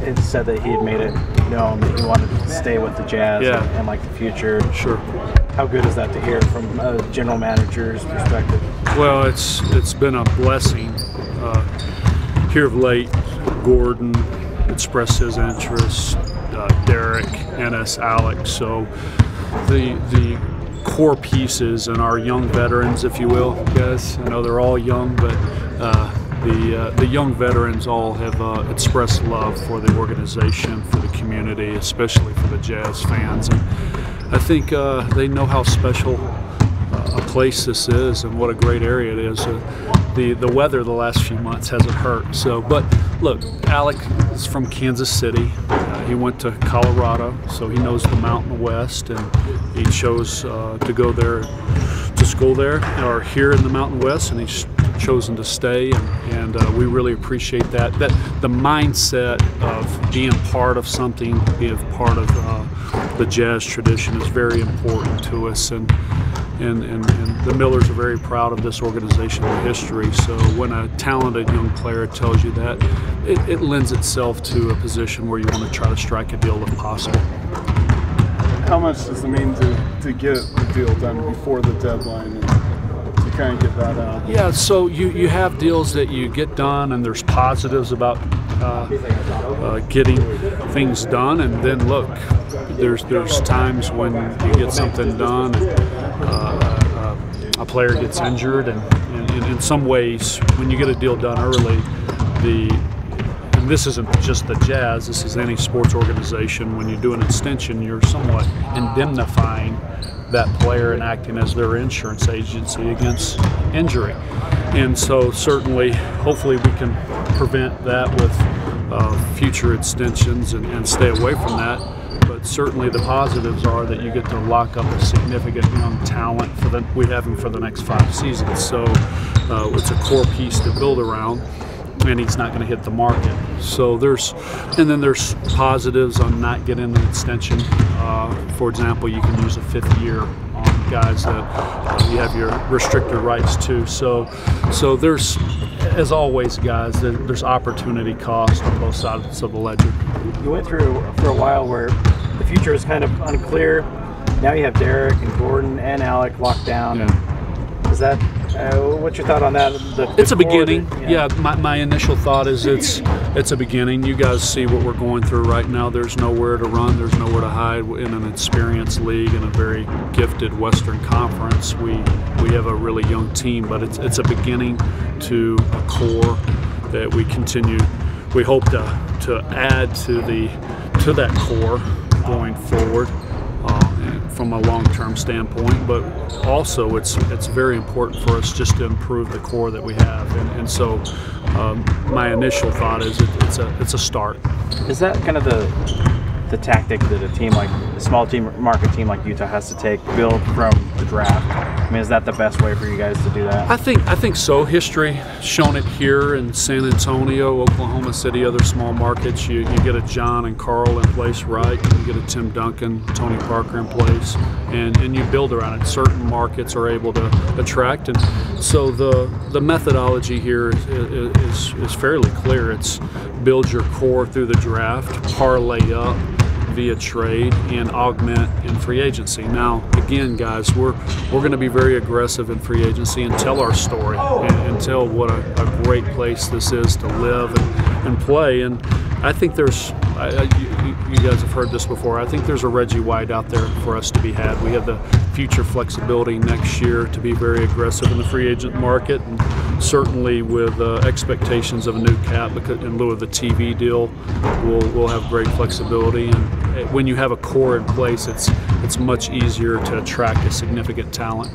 it said that he had made it known that he wanted to stay with the Jazz and like the future. Sure. How good is that to hear from a general manager's perspective? Well, it's been a blessing. Here of late, Gordon expressed his interest, Derek, Ennis, Alec. So the core pieces and our young veterans, if you will, guys. I know they're all young, but the young veterans all have expressed love for the organization, for the community, especially for the Jazz fans. And I think they know how special a place this is and what a great area it is. The weather the last few months hasn't hurt. So, but look, Alec is from Kansas City. He went to Colorado, so he knows the Mountain West, and he chose to go there to school there or here in the Mountain West, and he's chosen to stay, and we really appreciate that. That the mindset of being part of something, being part of the Jazz tradition is very important to us, and the Millers are very proud of this organization and history. So when a talented young player tells you that, it lends itself to a position where you want to try to strike a deal if possible. How much does it mean to get the deal done before the deadline and to kind of get that out? Yeah, so you have deals that you get done, and there's positives about getting things done, and then look, there's times when you get something done, a player gets injured, and in some ways, when you get a deal done early, and this isn't just the Jazz, this is any sports organization, when you do an extension, you're somewhat indemnifying that player and acting as their insurance agency against injury. And so certainly, hopefully we can prevent that with future extensions and stay away from that. But certainly the positives are that you get to lock up a significant young talent we have him for the next 5 seasons. So it's a core piece to build around, and he's not going to hit the market. So there's positives on not getting an extension. For example, you can use a 5th year on guys that you have your restricted rights to. So there's, as always, guys, there's opportunity cost on both sides of the ledger. You went through for a while where the future is kind of unclear. Now you have Derek and Gordon and Alec locked down. Yeah. Is that what's your thought on that? It's a beginning. Yeah, my initial thought is it's a beginning. You guys see what we're going through right now. There's nowhere to run. There's nowhere to hide in an experienced league in a very gifted Western Conference. We have a really young team, but it's a beginning to a core that we hope to add to that core going forward. From a long-term standpoint, but also it's very important for us just to improve the core that we have, and so my initial thought is it's a start. Is that kind of the tactic that a small market team like Utah has to take, build from the draft? I mean, is that the best way for you guys to do that? I think so. History shown it here in San Antonio, Oklahoma City, other small markets. You get a John and Carl in place, right? You get a Tim Duncan, Tony Parker in place, and you build around it. Certain markets are able to attract, and so the methodology here is fairly clear. It's build your core through the draft, parlay up via trade, and augment in free agency. Now, again, guys, we're going to be very aggressive in free agency and tell our story and tell what a great place this is to live and play. And I think you guys have heard this before, I think there's a Reggie White out there for us to be had. We have the future flexibility next year to be very aggressive in the free agent market, and certainly with expectations of a new cap in lieu of the TV deal, we'll have great flexibility. And when you have a core in place, it's much easier to attract a significant talent.